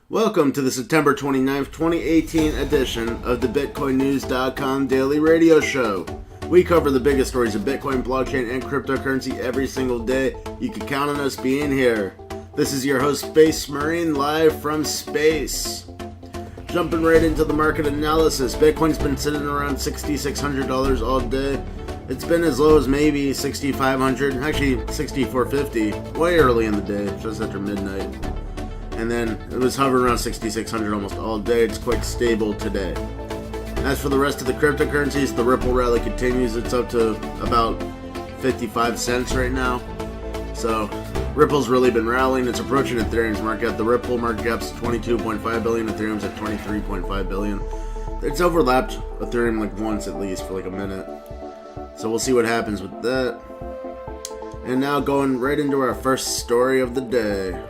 Welcome to the September 29th, 2018 edition of the BitcoinNews.com Daily Radio Show. We cover the biggest stories of Bitcoin, blockchain, and cryptocurrency every single day. You can count on us being here. This is your host, Space Marine, live from space. Jumping right into the market analysis. Bitcoin's been sitting around $6,600 all day. It's been as low as maybe $6,500, actually $6,450, way early in the day, just after midnight. And then it was hovering around $6,600 almost all day. It's quite stable today. As for the rest of the cryptocurrencies, the Ripple rally continues. It's up to about 55 cents right now. So Ripple's really been rallying. It's approaching Ethereum's market cap. The Ripple market cap's 22.5 billion. Ethereum's at 23.5 billion. It's overlapped Ethereum like once at least for like a minute. So we'll see what happens with that. And now going right into our first story of the day.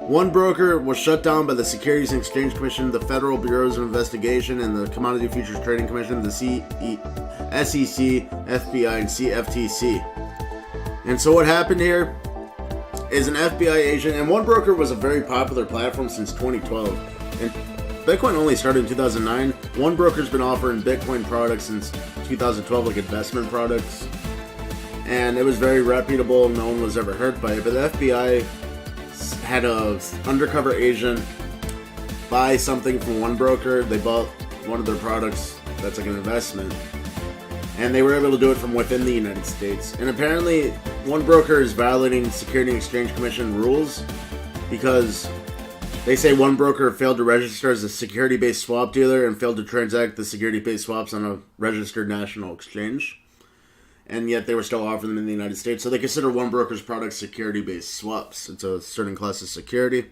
1Broker was shut down by the Securities and Exchange Commission, the Federal Bureau of Investigation, and the Commodity Futures Trading Commission, the SEC, FBI, and CFTC. And so what happened here is an FBI agent, and 1Broker was a very popular platform since 2012. And Bitcoin only started in 2009. 1Broker's been offering Bitcoin products since 2012, like investment products. And it was very reputable. No one was ever hurt by it. But the FBI had a undercover agent buy something from 1Broker. They bought one of their products that's like an investment. And they were able to do it from within the United States. And apparently 1Broker is violating Securities and Exchange Commission rules because they say 1Broker failed to register as a security-based swap dealer and failed to transact the security-based swaps on a registered national exchange. And yet they were still offering them in the United States. So they consider 1Broker's products security-based swaps. It's a certain class of security.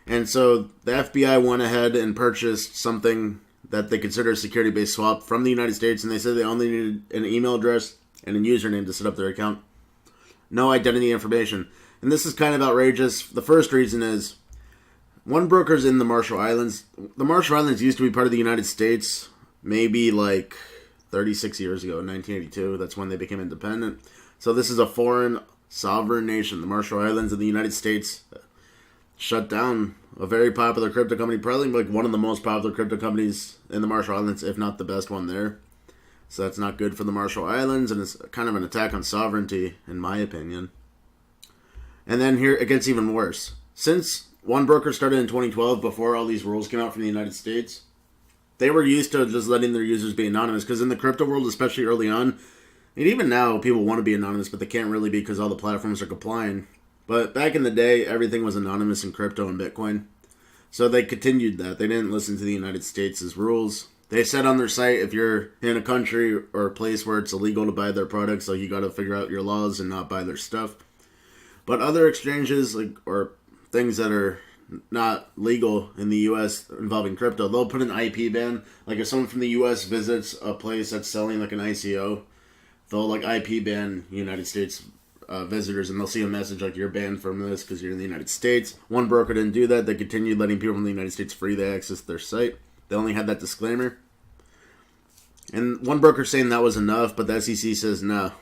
And so the FBI went ahead and purchased something that they consider a security-based swap from the United States. And they said they only needed an email address and a username to set up their account. No identity information. And this is kind of outrageous. The first reason is 1Broker's in the Marshall Islands. The Marshall Islands used to be part of the United States, maybe like 36 years ago, in 1982. That's when they became independent. So this is a foreign sovereign nation. The Marshall Islands of the United States shut down a very popular crypto company, probably like one of the most popular crypto companies in the Marshall Islands, if not the best one there. So that's not good for the Marshall Islands, and it's kind of an attack on sovereignty, in my opinion. And then here it gets even worse. Since 1Broker started in 2012, before all these rules came out from the United States, they were used to just letting their users be anonymous, because in the crypto world, especially early on, and even now, people want to be anonymous, but they can't really be because all the platforms are complying. But back in the day, everything was anonymous in crypto and Bitcoin. So they continued that. They didn't listen to the United States' rules. They said on their site, if you're in a country or a place where it's illegal to buy their products, so you got to figure out your laws and not buy their stuff. But other exchanges, like or things that are not legal in the U.S. involving crypto, they'll put an IP ban. Like if someone from the U.S. visits a place that's selling like an ICO, they'll like IP ban United States visitors, and they'll see a message like you're banned from this because you're in the United States. 1Broker didn't do that. They continued letting people from the United States free to access their site. They only had that disclaimer. And 1Broker saying that was enough, but the SEC says no.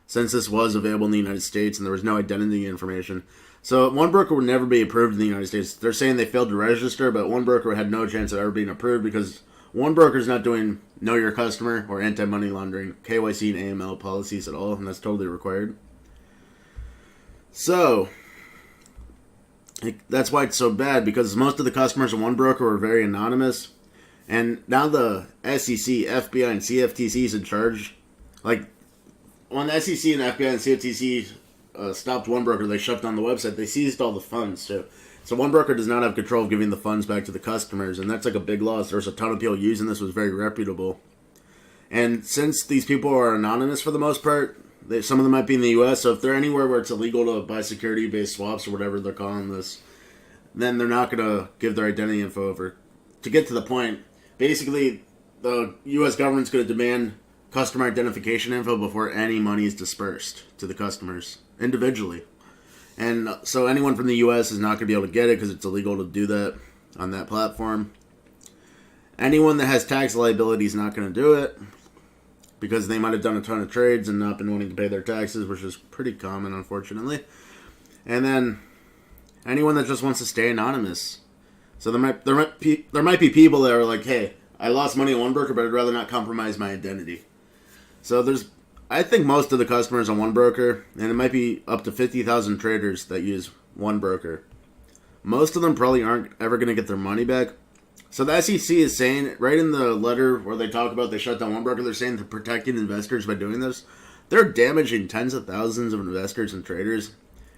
Since this was available in the United States and there was no identity information. So 1Broker would never be approved in the United States. They're saying they failed to register, but 1Broker had no chance of ever being approved because 1Broker is not doing Know Your Customer or anti-money laundering, KYC and AML policies at all, and that's totally required. So that's why it's so bad, because most of the customers of 1Broker were very anonymous. And now the SEC, FBI, and CFTC is in charge. Like, when the SEC and FBI and CFTC stopped 1Broker, they shut down the website. They seized all the funds, too. So 1Broker does not have control of giving the funds back to the customers, and that's like a big loss. There's a ton of people using this. It was very reputable. And since these people are anonymous for the most part, some of them might be in the U.S., so if they're anywhere where it's illegal to buy security-based swaps or whatever they're calling this, then they're not going to give their identity info over. To get to the point, basically, the U.S. government's going to demand customer identification info before any money is dispersed to the customers individually. And so anyone from the U.S. is not going to be able to get it because it's illegal to do that on that platform. Anyone that has tax liability is not going to do it because they might have done a ton of trades and not been wanting to pay their taxes, which is pretty common, unfortunately. And then anyone that just wants to stay anonymous. So there might be people that are like, hey, I lost money on 1Broker, but I'd rather not compromise my identity. So I think most of the customers on 1Broker, and it might be up to 50,000 traders that use 1Broker, most of them probably aren't ever going to get their money back. So the SEC is saying, right in the letter where they talk about they shut down 1Broker, they're saying they're protecting investors by doing this. They're damaging tens of thousands of investors and traders,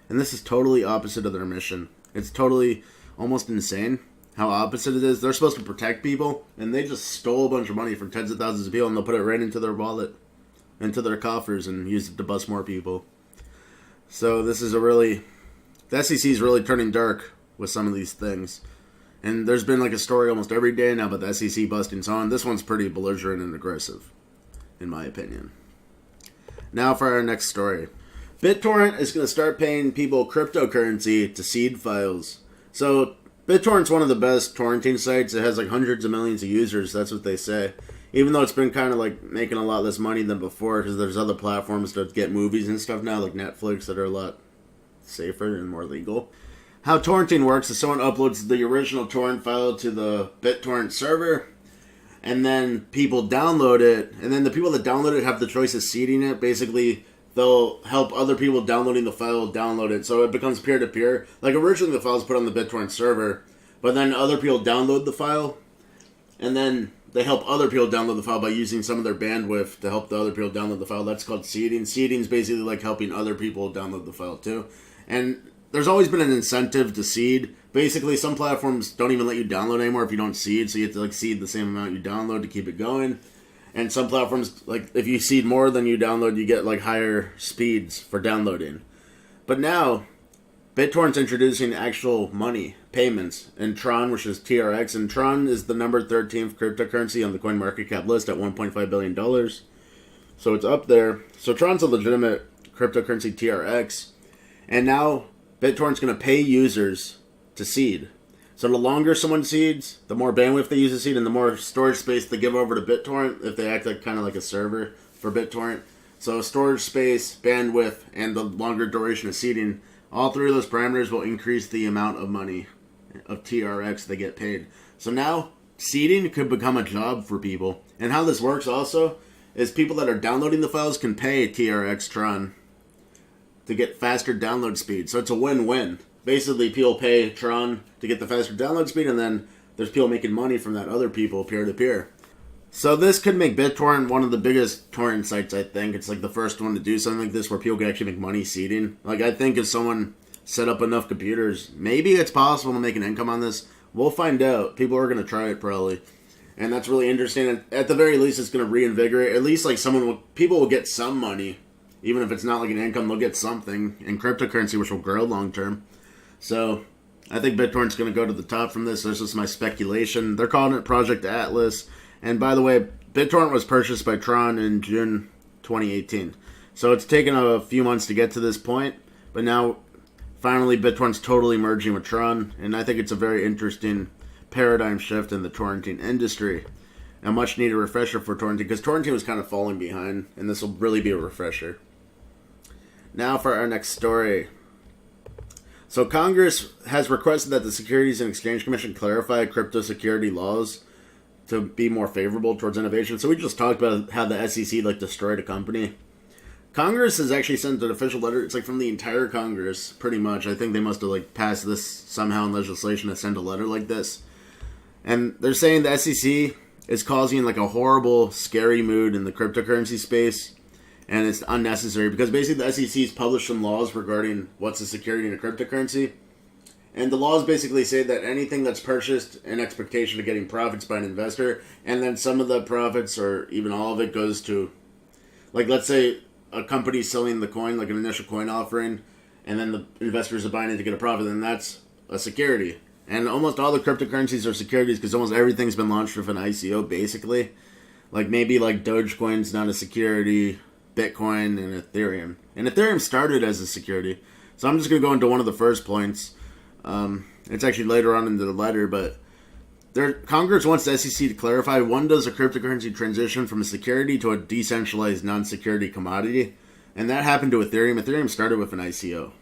and this is totally opposite of their mission. It's totally almost insane how opposite it is. They're supposed to protect people, and they just stole a bunch of money from tens of thousands of people, and they'll put it right into their wallet, into their coffers, and use it to bust more people. So this is the SEC is really turning dark with some of these things. And there's been like a story almost every day now about the SEC busting someone. This one's pretty belligerent and aggressive, in my opinion. Now for our next story. BitTorrent is going to start paying people cryptocurrency to seed files. So BitTorrent's one of the best torrenting sites. It has like hundreds of millions of users. That's what they say. Even though it's been kind of like making a lot less money than before, because there's other platforms to get movies and stuff now, like Netflix, that are a lot safer and more legal. How torrenting works is someone uploads the original torrent file to the BitTorrent server, and then people download it, and then the people that download it have the choice of seeding it. Basically, they'll help other people downloading the file download it, so it becomes peer-to-peer. Like, originally the file was put on the BitTorrent server, but then other people download the file, and then they help other people download the file by using some of their bandwidth to help the other people download the file. That's called seeding. Seeding is basically like helping other people download the file too. And there's always been an incentive to seed. Basically, some platforms don't even let you download anymore if you don't seed, so you have to like seed the same amount you download to keep it going. And some platforms, like if you seed more than you download, you get like higher speeds for downloading. But now, BitTorrent's introducing actual money, payments, in Tron, which is TRX, and Tron is the number 13th cryptocurrency on the CoinMarketCap list at $1.5 billion. So it's up there. So Tron's a legitimate cryptocurrency TRX. And now BitTorrent's going to pay users to seed. So the longer someone seeds, the more bandwidth they use to seed, and the more storage space they give over to BitTorrent if they act like kind of like a server for BitTorrent. So storage space, bandwidth, and the longer duration of seeding, all three of those parameters will increase the amount of money of TRX they get paid. So now seeding could become a job for people. And how this works also is people that are downloading the files can pay TRX Tron to get faster download speed. So it's a win-win. Basically, people pay Tron to get the faster download speed, and then there's people making money from that, other people, peer-to-peer. So this could make BitTorrent one of the biggest torrent sites, I think. It's like the first one to do something like this where people can actually make money seeding. Like, I think if someone set up enough computers, maybe it's possible to make an income on this. We'll find out. People are going to try it, probably. And that's really interesting. And at the very least, it's going to reinvigorate. At least, like, people will get some money. Even if it's not like an income, they'll get something in cryptocurrency, which will grow long term. So I think BitTorrent's going to go to the top from this. This is my speculation. They're calling it Project Atlas. And by the way, BitTorrent was purchased by Tron in June 2018. So it's taken a few months to get to this point. But now, finally, BitTorrent's totally merging with Tron. And I think it's a very interesting paradigm shift in the torrenting industry. A much needed refresher for torrenting, because torrenting was kind of falling behind. And this will really be a refresher. Now for our next story. So Congress has requested that the Securities and Exchange Commission clarify crypto security laws to be more favorable towards innovation. So we just talked about how the SEC destroyed a company. Congress has actually sent an official letter. It's from the entire Congress, pretty much. I think they must have passed this somehow in legislation to send a letter like this. And they're saying the SEC is causing a horrible, scary mood in the cryptocurrency space. And it's unnecessary because basically the SEC's published some laws regarding what's a security in a cryptocurrency. And the laws basically say that anything that's purchased in expectation of getting profits by an investor, and then some of the profits or even all of it goes to, let's say a company's selling the coin, an initial coin offering, and then the investors are buying it to get a profit, then that's a security. And almost all the cryptocurrencies are securities because almost everything's been launched with an ICO, basically. Maybe Dogecoin's not a security, Bitcoin, and Ethereum. And Ethereum started as a security. So I'm just going to go into one of the first points. It's actually later on in the letter, but Congress wants the SEC to clarify, when does a cryptocurrency transition from a security to a decentralized non-security commodity? And that happened to Ethereum. Ethereum started with an ICO.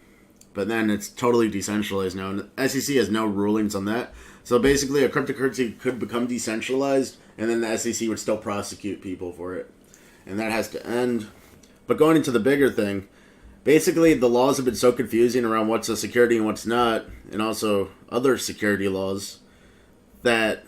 but then it's totally decentralized now, and the SEC has no rulings on that. So basically, a cryptocurrency could become decentralized, and then the SEC would still prosecute people for it, and that has to end. But going into the bigger thing, basically the laws have been so confusing around what's a security and what's not, and also other security laws, that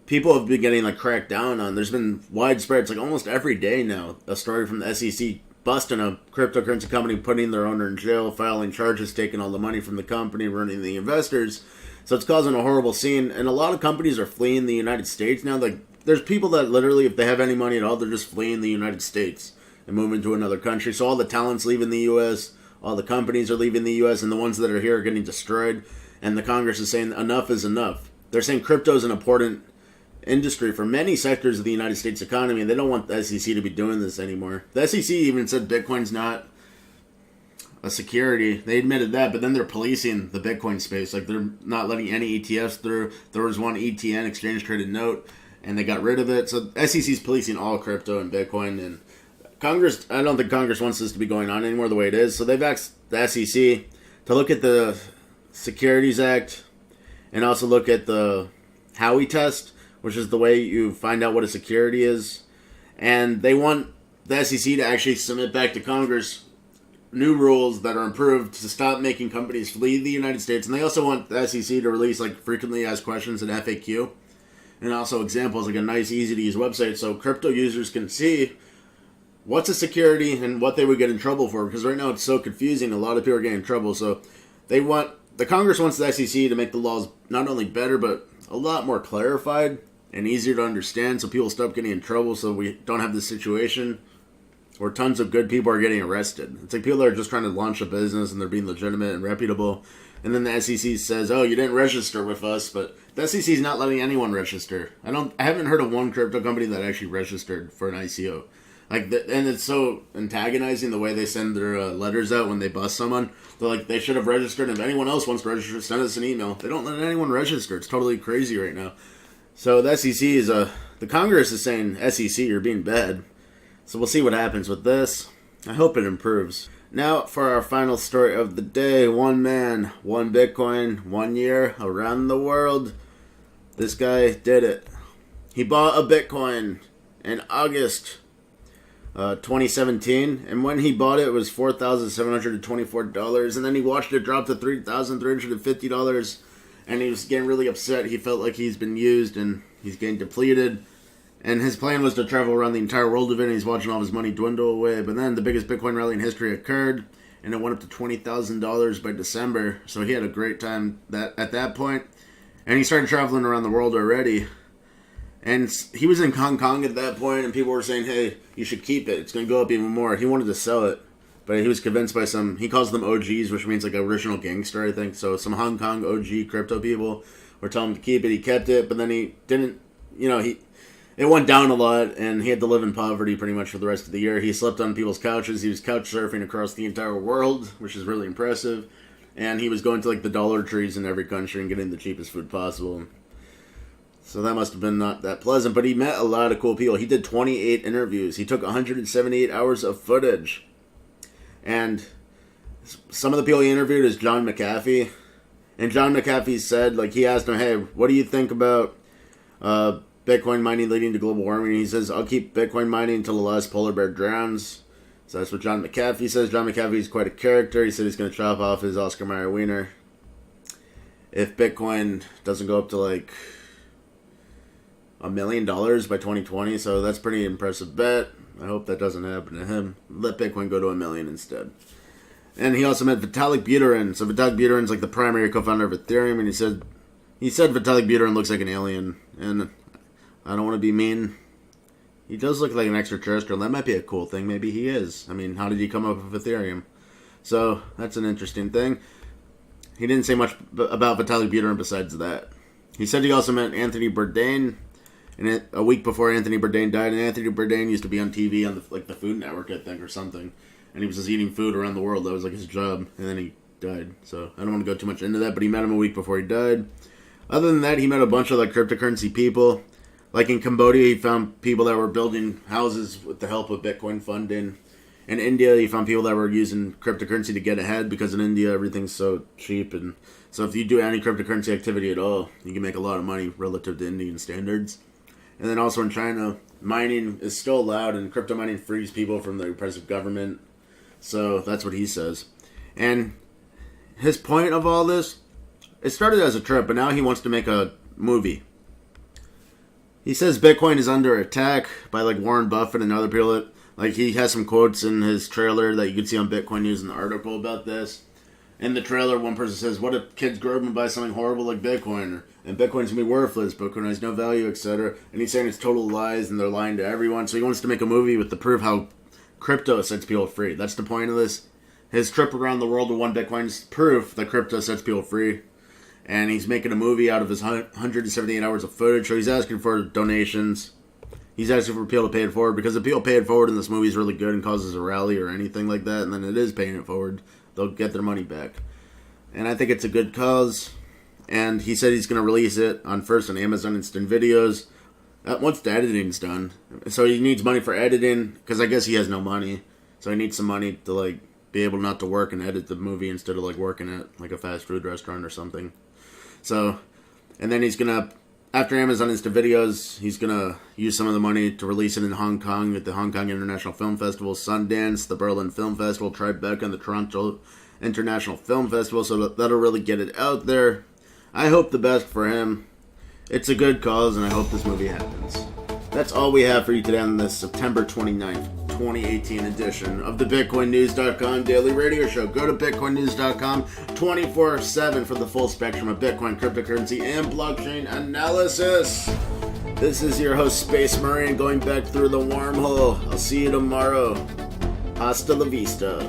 people have been getting like cracked down on. There's been widespread, it's like almost every day now, a story from the SEC busting a cryptocurrency company, putting their owner in jail, filing charges, taking all the money from the company, ruining the investors. So it's causing a horrible scene, and a lot of companies are fleeing the United States now. Like, there's people that literally, if they have any money at all, they're just fleeing the United States and moving to another country. So all the talent's leaving the U.S., all the companies are leaving the U.S., and the ones that are here are getting destroyed. And the Congress is saying enough is enough. They're saying crypto is an important industry for many sectors of the United States economy, and they don't want the SEC to be doing this anymore. The SEC even said Bitcoin's not a security. They admitted that, but then they're policing the Bitcoin space. Like, they're not letting any ETFs through. There was one ETN, exchange traded note, and they got rid of it. So SEC's policing all crypto and Bitcoin, and Congress, I don't think Congress wants this to be going on anymore the way it is. So they've asked the SEC to look at the Securities Act and also look at the Howey test, which is the way you find out what a security is. And they want the SEC to actually submit back to Congress new rules that are improved to stop making companies flee the United States. And they also want the SEC to release like frequently asked questions and FAQ, and also examples, like a nice, easy to use website so crypto users can see what's a security and what they would get in trouble for. Because right now it's so confusing, a lot of people are getting in trouble. So the Congress wants the SEC to make the laws not only better, but a lot more clarified and easier to understand, so people stop getting in trouble, so we don't have this situation where tons of good people are getting arrested. It's like people that are just trying to launch a business and they're being legitimate and reputable, and then the SEC says, oh, you didn't register with us, but the SEC is not letting anyone register. I haven't heard of one crypto company that actually registered for an ICO. And it's so antagonizing the way they send their letters out when they bust someone. They're like, they should have registered. If anyone else wants to register, send us an email. They don't let anyone register. It's totally crazy right now. So the SEC is the Congress is saying, SEC, you're being bad. So we'll see what happens with this. I hope it improves. Now for our final story of the day. One man, one Bitcoin, 1 year around the world. This guy did it. He bought a Bitcoin in August 2017, and when he bought it, it was $4,724, and then he watched it drop to $3,350, and he was getting really upset. He felt like he's been used and he's getting depleted, and his plan was to travel around the entire world of it, and he's watching all his money dwindle away. But then the biggest Bitcoin rally in history occurred, and it went up to $20,000 by December, so he had a great time at that point, and he started traveling around the world already. And he was in Hong Kong at that point, and people were saying, hey, you should keep it. It's going to go up even more. He wanted to sell it, but he was convinced by he calls them OGs, which means like original gangster, I think. So some Hong Kong OG crypto people were telling him to keep it. He kept it, but then he didn't, it went down a lot, and he had to live in poverty pretty much for the rest of the year. He slept on people's couches. He was couch surfing across the entire world, which is really impressive. And he was going to like the Dollar Trees in every country and getting the cheapest food possible. So that must have been not that pleasant, but he met a lot of cool people. He did 28 interviews. He took 178 hours of footage. And some of the people he interviewed is John McAfee. And John McAfee said, he asked him, hey, what do you think about Bitcoin mining leading to global warming? And he says, I'll keep Bitcoin mining until the last polar bear drowns. So that's what John McAfee says. John McAfee is quite a character. He said he's going to chop off his Oscar Mayer wiener if Bitcoin doesn't go up to $1 million by 2020, so that's pretty impressive bet. I hope that doesn't happen to him. Let Bitcoin go to $1 million instead. And he also met Vitalik Buterin. So Vitalik Buterin's the primary co-founder of Ethereum, and he said Vitalik Buterin looks like an alien. And I don't want to be mean. He does look like an extraterrestrial. That might be a cool thing. Maybe he is. I mean, how did he come up with Ethereum? So that's an interesting thing. He didn't say much about Vitalik Buterin besides that. He said he also met Anthony Bourdain. And a week before Anthony Bourdain died, and Anthony Bourdain used to be on TV on the Food Network, I think, or something. And he was just eating food around the world. That was his job. And then he died. So I don't want to go too much into that, but he met him a week before he died. Other than that, he met a bunch of cryptocurrency people. In Cambodia, he found people that were building houses with the help of Bitcoin funding. In India, you found people that were using cryptocurrency to get ahead because in India everything's so cheap, and so if you do any cryptocurrency activity at all, you can make a lot of money relative to Indian standards. And then also in China, mining is still allowed, and crypto mining frees people from the oppressive government. So that's what he says. And his point of all this, it started as a trip, but now he wants to make a movie. He says Bitcoin is under attack by like Warren Buffett and other people. Like he has some quotes in his trailer that you can see on Bitcoin News in the article about this. In the trailer, one person says, "What if kids grow up and buy something horrible like Bitcoin? And Bitcoin's gonna be worthless. Bitcoin has no value, etc." And he's saying it's total lies and they're lying to everyone. So he wants to make a movie with the proof how crypto sets people free. That's the point of this. His trip around the world with one Bitcoin's proof that crypto sets people free. And he's making a movie out of his 178 hours of footage. So he's asking for donations. He's asking for people to pay it forward, because if people pay it forward and this movie is really good and causes a rally or anything like that, and then it is paying it forward, they'll get their money back. And I think it's a good cause. And he said he's going to release it on Amazon Instant Videos once the editing's done. So he needs money for editing, because I guess he has no money. So he needs some money to like be able not to work and edit the movie instead of like working at like a fast food restaurant or something. So, and then he's going to, after Amazon Instant Videos, he's going to use some of the money to release it in Hong Kong at the Hong Kong International Film Festival, Sundance, the Berlin Film Festival, Tribeca, and the Toronto International Film Festival, so that'll really get it out there. I hope the best for him. It's a good cause, and I hope this movie happens. That's all we have for you today on this September 29th, 2018 edition of the BitcoinNews.com Daily Radio Show. Go to BitcoinNews.com 24/7 for the full spectrum of Bitcoin, cryptocurrency, and blockchain analysis. This is your host, Space Marine, going back through the wormhole. I'll see you tomorrow. Hasta la vista.